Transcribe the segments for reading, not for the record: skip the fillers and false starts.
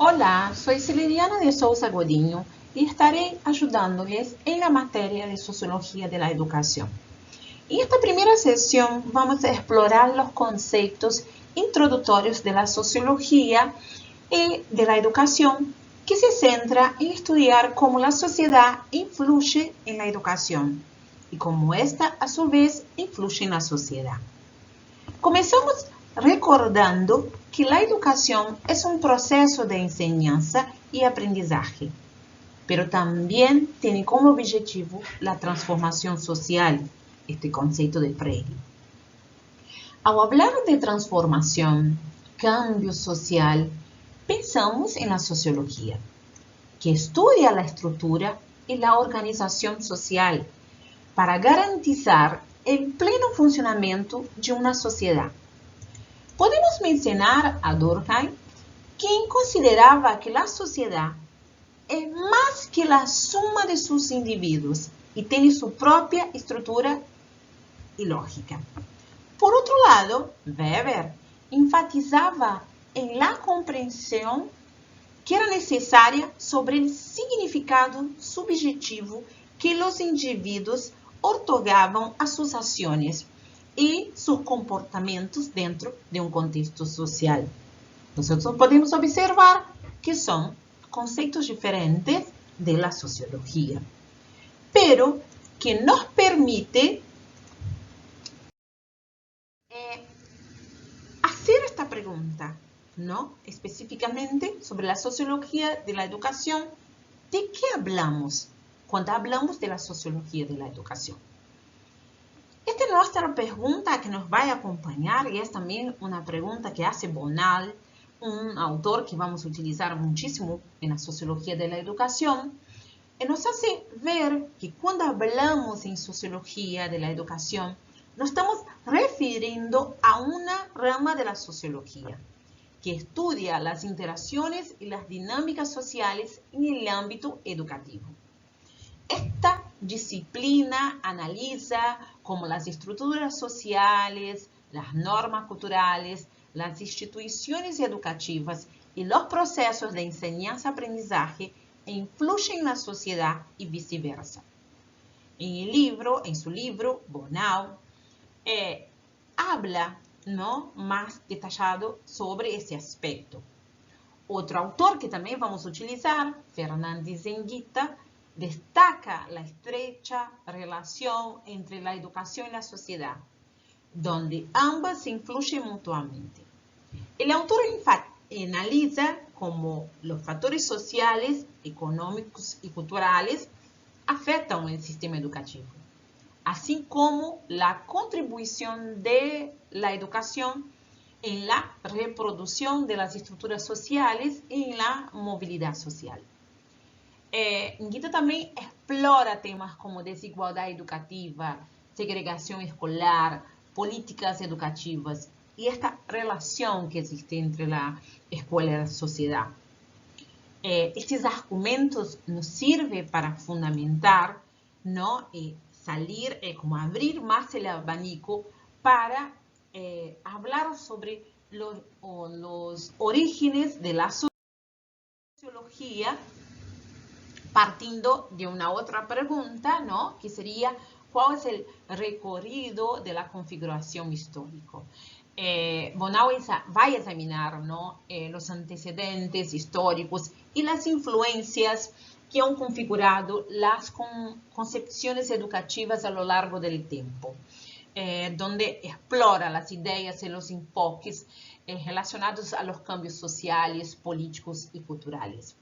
Hola, soy Celeriana de Souza Godinho y estaré ayudándoles en la materia de Sociología de la Educación. En esta primera sesión vamos a explorar los conceptos introductorios de la sociología y de la educación, que se centra en estudiar cómo la sociedad influye en la educación y cómo ésta a su vez influye en la sociedad. Comenzamos recordando que la educación es un proceso de enseñanza y aprendizaje, pero también tiene como objetivo la transformación social, este concepto de Freire. Al hablar de transformación, cambio social, pensamos en la sociología, que estudia la estructura y la organización social para garantizar el pleno funcionamiento de una sociedad. Podemos mencionar a Durkheim, quien consideraba que la sociedad es más que la suma de sus individuos y tiene su propia estructura y lógica. Por otro lado, Weber enfatizaba en la comprensión que era necesaria sobre el significado subjetivo que los individuos otorgaban a sus acciones y sus comportamientos dentro de un contexto social. Nosotros podemos observar que son conceptos diferentes de la sociología, pero que nos permite hacer esta pregunta, ¿no? Específicamente sobre la sociología de la educación. ¿De qué hablamos cuando hablamos de la sociología de la educación? Esta es nuestra pregunta que nos va a acompañar y es también una pregunta que hace Bonal, un autor que vamos a utilizar muchísimo en la sociología de la educación, y nos hace ver que cuando hablamos en sociología de la educación, nos estamos refiriendo a una rama de la sociología que estudia las interacciones y las dinámicas sociales en el ámbito educativo. Esta disciplina analiza cómo las estructuras sociales, las normas culturales, las instituciones educativas y los procesos de enseñanza-aprendizaje influyen en la sociedad y viceversa. En su libro, Bonal, habla, ¿no?, más detallado sobre ese aspecto. Otro autor que también vamos a utilizar, Fernández Anguita, destaca la estrecha relación entre la educación y la sociedad, donde ambas se influyen mutuamente. El autor analiza cómo los factores sociales, económicos y culturales afectan el sistema educativo, así como la contribución de la educación en la reproducción de las estructuras sociales y en la movilidad social. Anguita también explora temas como desigualdad educativa, segregación escolar, políticas educativas y esta relación que existe entre la escuela y la sociedad. Estos argumentos nos sirven para fundamentar, ¿no?, salir, como abrir más el abanico para hablar sobre los orígenes de la sociología, partiendo de una otra pregunta, ¿no?, que sería ¿cuál es el recorrido de la configuración histórica? Bonal va a examinar, ¿no?, los antecedentes históricos y las influencias que han configurado las concepciones educativas a lo largo del tiempo, donde explora las ideas y los enfoques relacionados a los cambios sociales, políticos y culturales.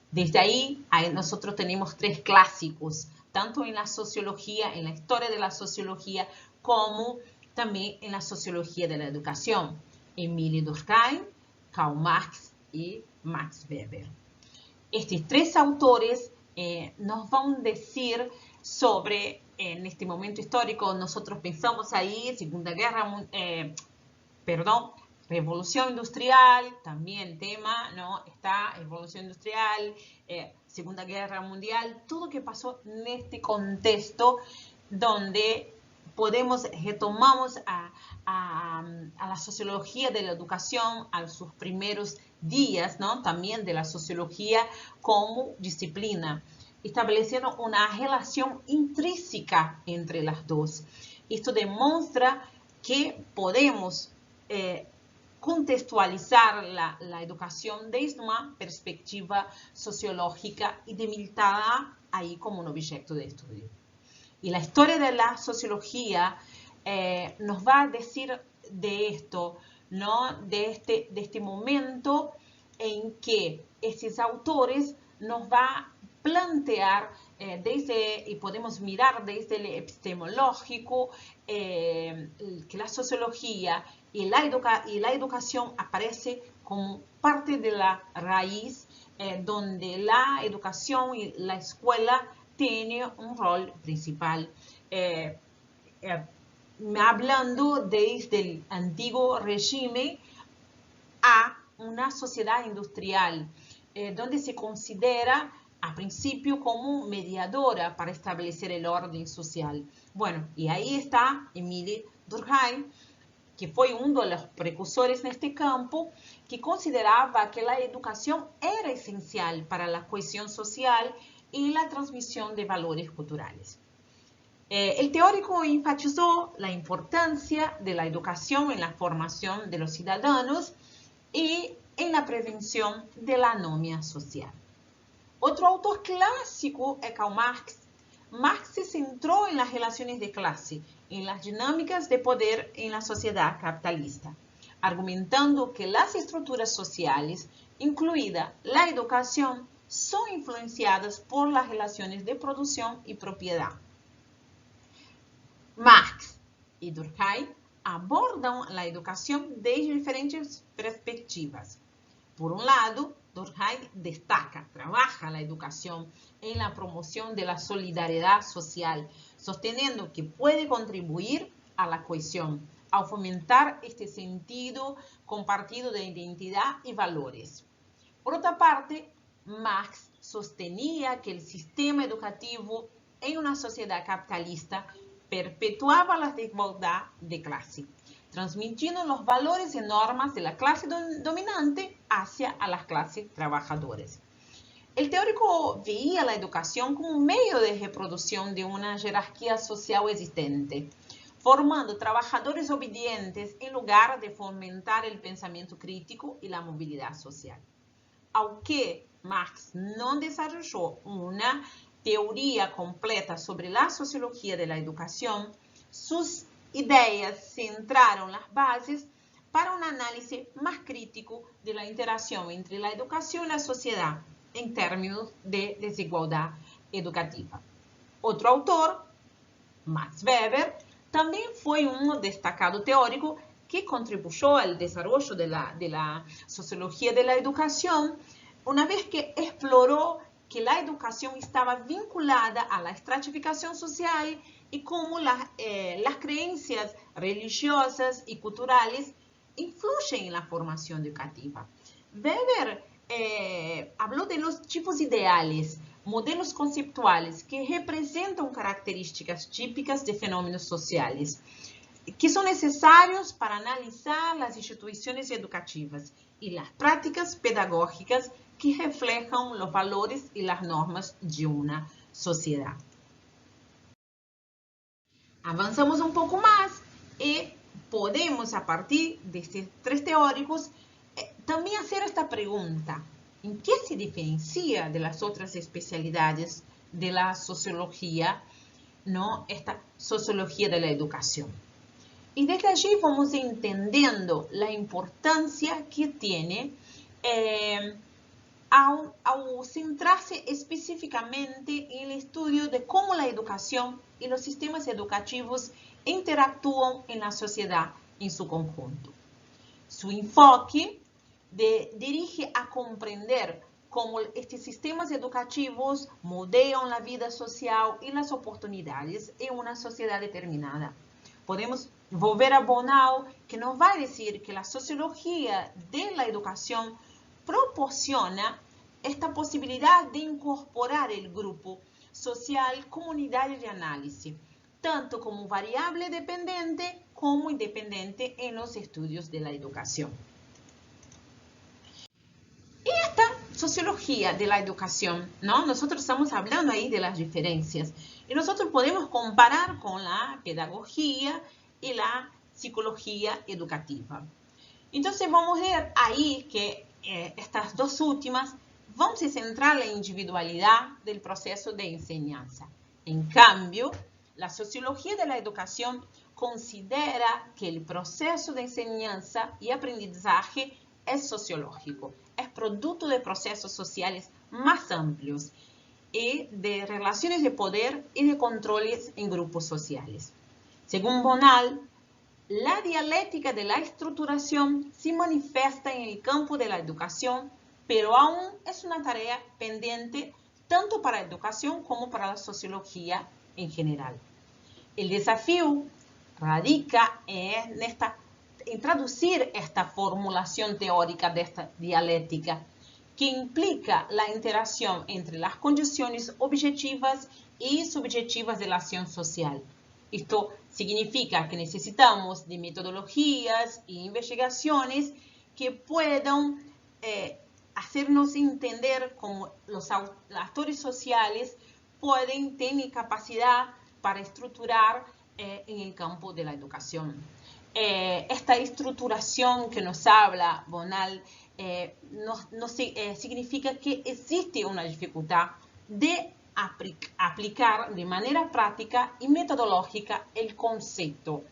Desde ahí, nosotros tenemos tres clásicos, tanto en la sociología, en la historia de la sociología, como también en la sociología de la educación: Émile Durkheim, Karl Marx y Max Weber. Estos tres autores nos van a decir sobre, en este momento histórico, nosotros pensamos ahí, Revolución Industrial, también tema, ¿no?, está Revolución Industrial, Segunda Guerra Mundial, todo lo que pasó en este contexto donde retomamos a la sociología de la educación a sus primeros días, ¿no? También de la sociología como disciplina, estableciendo una relación intrínseca entre las dos. Esto demuestra que podemos contextualizar la educación desde una perspectiva sociológica y delimitada ahí como un objeto de estudio. Y la historia de la sociología nos va a decir de esto, ¿no? De este momento en que estos autores nos va a plantear y podemos mirar desde el epistemológico que la sociología y la educación aparece como parte de la raíz donde la educación y la escuela tiene un rol principal. Hablando desde el antiguo régimen a una sociedad industrial, donde se considera a principio como mediadora para establecer el orden social. Bueno, y ahí está Émile Durkheim, que fue uno de los precursores en este campo, que consideraba que la educación era esencial para la cohesión social y la transmisión de valores culturales. El teórico enfatizó la importancia de la educación en la formación de los ciudadanos y en la prevención de la anomia social. Otro autor clásico es Karl Marx. Marx se centró en las relaciones de clase, en las dinámicas de poder en la sociedad capitalista, argumentando que las estructuras sociales, incluida la educación, son influenciadas por las relaciones de producción y propiedad. Marx y Durkheim abordan la educación desde diferentes perspectivas. Por un lado, Durkheim trabaja la educación en la promoción de la solidaridad social, sosteniendo que puede contribuir a la cohesión, al fomentar este sentido compartido de identidad y valores. Por otra parte, Marx sostenía que el sistema educativo en una sociedad capitalista perpetuaba la desigualdad de clase, transmitiendo los valores y normas de la clase dominante hacia a las clases trabajadoras. El teórico veía la educación como un medio de reproducción de una jerarquía social existente, formando trabajadores obedientes en lugar de fomentar el pensamiento crítico y la movilidad social. Aunque Marx no desarrolló una teoría completa sobre la sociología de la educación, sus ideas centraron las bases para un análisis más crítico de la interacción entre la educación y la sociedad en términos de desigualdad educativa. Otro autor, Max Weber, también fue un destacado teórico que contribuyó al desarrollo de la sociología de la educación, una vez que exploró que la educación estaba vinculada a la estratificación social y cómo las creencias religiosas y culturales influyen en la formación educativa. Weber habló de los tipos ideales, modelos conceptuales que representan características típicas de fenómenos sociales, que son necesarios para analizar las instituciones educativas y las prácticas pedagógicas que reflejan los valores y las normas de una sociedad. Avanzamos un poco más y podemos, a partir de estos tres teóricos, también hacer esta pregunta: ¿en qué se diferencia de las otras especialidades de la sociología, ¿no? Esta sociología de la educación? Y desde allí vamos entendiendo la importancia que tiene al centrarse específicamente en el estudio de cómo la educación y los sistemas educativos interactúan en la sociedad en su conjunto. Su enfoque dirige a comprender cómo estos sistemas educativos moldean la vida social y las oportunidades en una sociedad determinada. Podemos volver a Bonau, que nos va a decir que la sociología de la educación proporciona esta posibilidad de incorporar el grupo social, comunidades de análisis, tanto como variable dependiente como independiente en los estudios de la educación. Y esta sociología de la educación, ¿no? Nosotros estamos hablando ahí de las diferencias y nosotros podemos comparar con la pedagogía y la psicología educativa. Entonces vamos a ver ahí que estas dos últimas vão se centrar en la individualidad del proceso de enseñanza. En cambio, la sociología de la educación considera que el proceso de enseñanza y aprendizaje es sociológico, es producto de procesos sociales más amplios y de relaciones de poder y de controles en grupos sociales. Según Bonal, la dialéctica de la estructuración se manifiesta en el campo de la educación, pero aún es una tarea pendiente tanto para la educación como para la sociología en general. El desafío radica en traducir esta formulación teórica de esta dialéctica, que implica la interacción entre las condiciones objetivas y subjetivas de la acción social. Esto significa que necesitamos de metodologías e investigaciones que puedan hacernos entender cómo los actores sociales pueden tener capacidad para estructurar en el campo de la educación. Esta estructuración que nos habla Bonal significa que existe una dificultad de aplicar de manera práctica y metodológica el concepto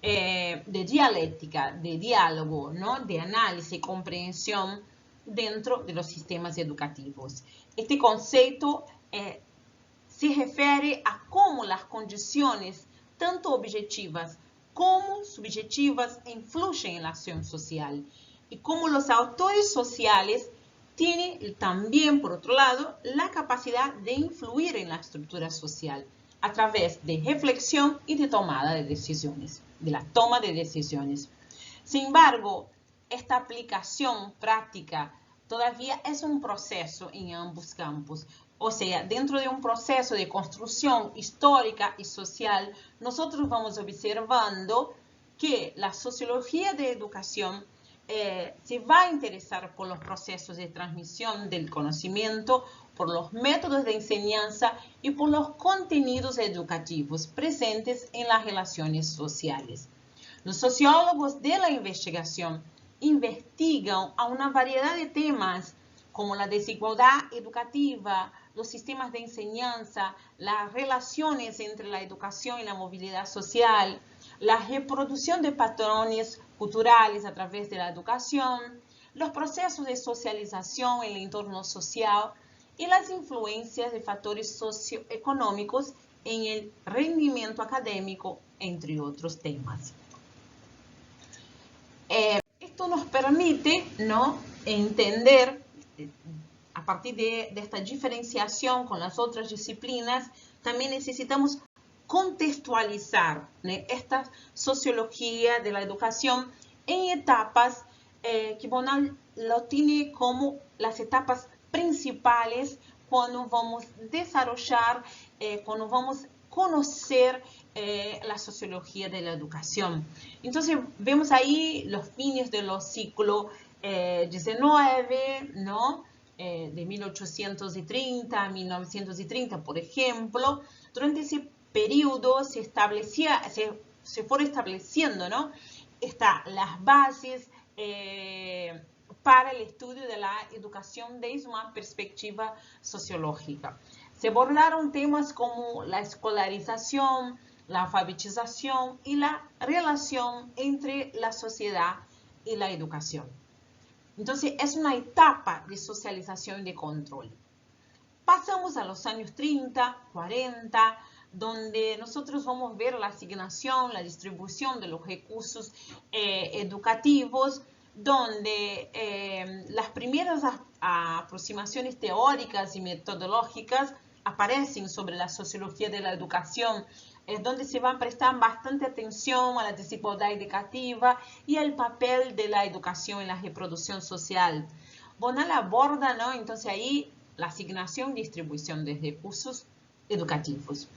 de dialéctica, de diálogo, ¿no? De análisis y comprensión dentro de los sistemas educativos. Este concepto se refiere a cómo las condiciones, tanto objetivas como subjetivas, influyen en la acción social y cómo los autores sociales tienen también, por otro lado, la capacidad de influir en la estructura social a través de reflexión y de tomada de decisiones, de la toma de decisiones. Sin embargo, esta aplicación práctica todavía es un proceso en ambos campos. O sea, dentro de un proceso de construcción histórica y social, nosotros vamos observando que la sociología de educación se va a interesar por los procesos de transmisión del conocimiento, por los métodos de enseñanza y por los contenidos educativos presentes en las relaciones sociales. Los sociólogos de la investigación investigan a una variedad de temas como la desigualdad educativa, los sistemas de enseñanza, las relaciones entre la educación y la movilidad social, la reproducción de patrones culturales a través de la educación, los procesos de socialización en el entorno social y las influencias de factores socioeconómicos en el rendimiento académico, entre otros temas. Esto nos permite, ¿no?, entender, a partir de esta diferenciación con las otras disciplinas, también necesitamos contextualizar, ¿no?, esta sociología de la educación en etapas que Bonal lo tiene como las etapas principales cuando vamos a desarrollar, cuando vamos a conocer la sociología de la educación. Entonces vemos ahí los fines de los siglos XIX, ¿no?, de 1830 a 1930, por ejemplo. Durante ese periodo se fueron estableciendo, ¿no?, las bases para el estudio de la educación desde una perspectiva sociológica. Se abordaron temas como la escolarización, la alfabetización y la relación entre la sociedad y la educación. Entonces, es una etapa de socialización y de control. Pasamos a los años 30, 40, donde nosotros vamos a ver la asignación, la distribución de los recursos educativos, donde las primeras aproximaciones teóricas y metodológicas aparecen sobre la sociología de la educación, donde se va a prestar bastante atención a la desigualdad educativa y al papel de la educación en la reproducción social. Bonal aborda, ¿no?, entonces ahí la asignación y distribución de recursos educativos.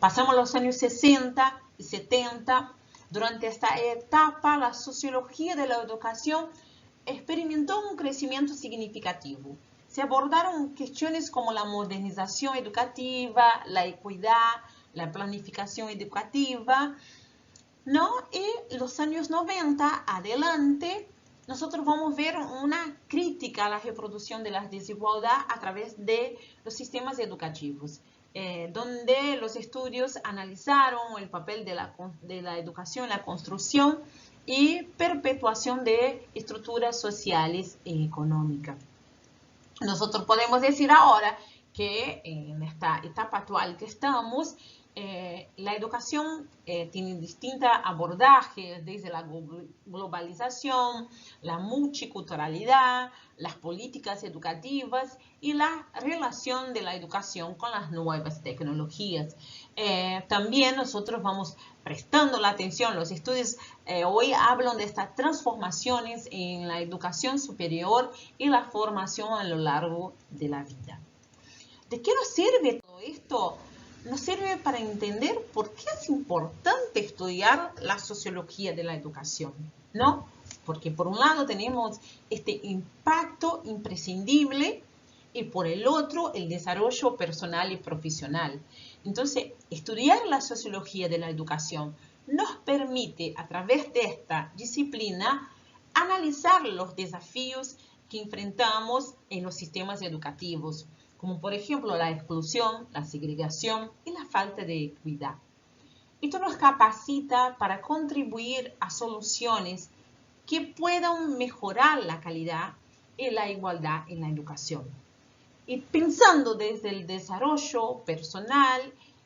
Pasamos los años 60 y 70. Durante esta etapa, la sociología de la educación experimentó un crecimiento significativo. Se abordaron cuestiones como la modernización educativa, la equidad, la planificación educativa, ¿no? Y los años 90 adelante, nosotros vamos a ver una crítica a la reproducción de la desigualdad a través de los sistemas educativos, donde los estudios analizaron el papel de la educación en la construcción y perpetuación de estructuras sociales y económicas. Nosotros podemos decir ahora que en esta etapa actual que estamos, la educación tiene distintos abordajes, desde la globalización, la multiculturalidad, las políticas educativas y la relación de la educación con las nuevas tecnologías. También nosotros vamos prestando la atención, los estudios hoy hablan de estas transformaciones en la educación superior y la formación a lo largo de la vida. ¿De qué nos sirve todo esto? Nos sirve para entender por qué es importante estudiar la sociología de la educación, ¿no? Porque por un lado tenemos este impacto imprescindible y por el otro el desarrollo personal y profesional. Entonces, estudiar la sociología de la educación nos permite, a través de esta disciplina, analizar los desafíos que enfrentamos en los sistemas educativos, como por ejemplo la exclusión, la segregación y la falta de equidad. Esto nos capacita para contribuir a soluciones que puedan mejorar la calidad y la igualdad en la educación. Y pensando desde el desarrollo personal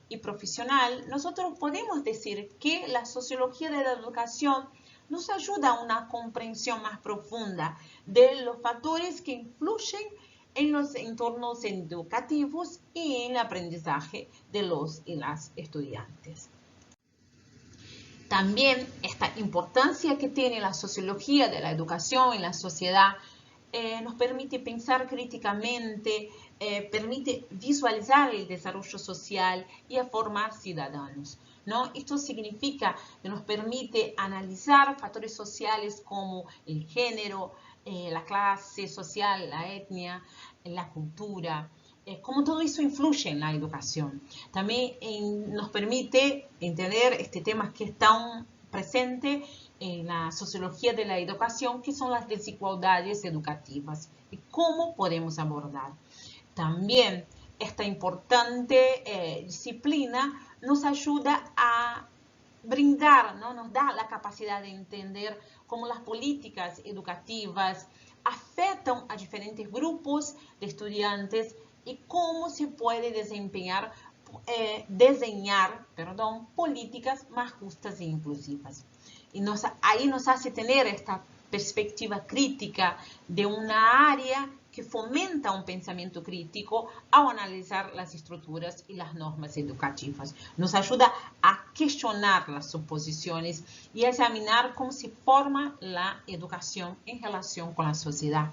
y profesional, nosotros podemos decir que la sociología de la educación nos ayuda a una comprensión más profunda de los factores que influyen en los entornos educativos y en el aprendizaje de los y las estudiantes. También esta importancia que tiene la sociología de la educación en la sociedad nos permite pensar críticamente, permite visualizar el desarrollo social y a formar ciudadanos, ¿no? Esto significa que nos permite analizar factores sociales como el género, la clase social, la etnia, la cultura, cómo todo eso influye en la educación. También nos permite entender este tema que es tan presente en la sociología de la educación, que son las desigualdades educativas y cómo podemos abordar. También esta importante disciplina nos ayuda a brindar, ¿no? Nos da la capacidad de entender cómo las políticas educativas afectan a diferentes grupos de estudiantes y cómo se puede diseñar políticas más justas e inclusivas. Y ahí nos hace tener esta perspectiva crítica de una área que fomenta un pensamiento crítico al analizar las estructuras y las normas educativas. Nos ayuda a cuestionar las suposiciones y a examinar cómo se forma la educación en relación con la sociedad.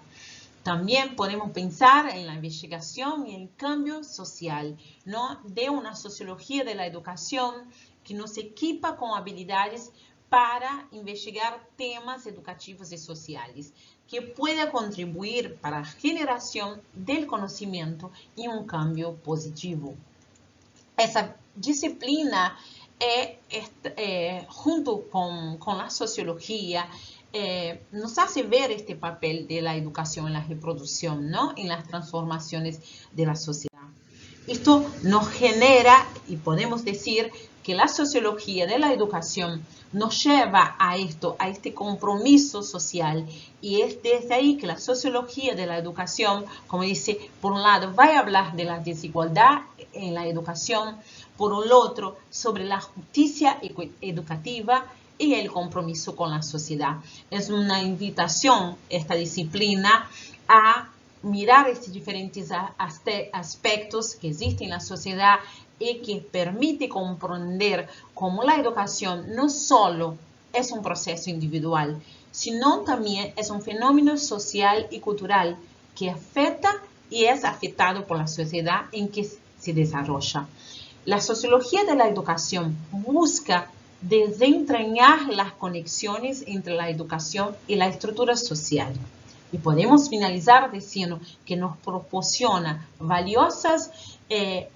También podemos pensar en la investigación y el cambio social, ¿no? De una sociología de la educación que nos equipa con habilidades para investigar temas educativos y sociales, que pueda contribuir para la generación del conocimiento y un cambio positivo. Esa disciplina, junto con la sociología, nos hace ver este papel de la educación en la reproducción, ¿no? En las transformaciones de la sociedad. Esto nos genera, y podemos decir que la sociología de la educación nos lleva a esto, a este compromiso social, y es desde ahí que la sociología de la educación, como dice, por un lado va a hablar de la desigualdad en la educación, por el otro sobre la justicia educativa y el compromiso con la sociedad. Es una invitación esta disciplina a mirar estos diferentes aspectos que existen en la sociedad y que permite comprender cómo la educación no solo es un proceso individual, sino también es un fenómeno social y cultural que afecta y es afectado por la sociedad en que se desarrolla. La sociología de la educación busca desentrañar las conexiones entre la educación y la estructura social. Y podemos finalizar diciendo que nos proporciona valiosas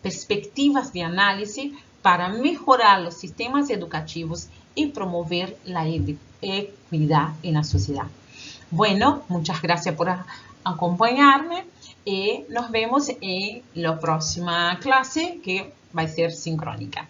perspectivas de análisis para mejorar los sistemas educativos y promover la equidad en la sociedad. Bueno, muchas gracias por acompañarme y nos vemos en la próxima clase que va a ser sincrónica.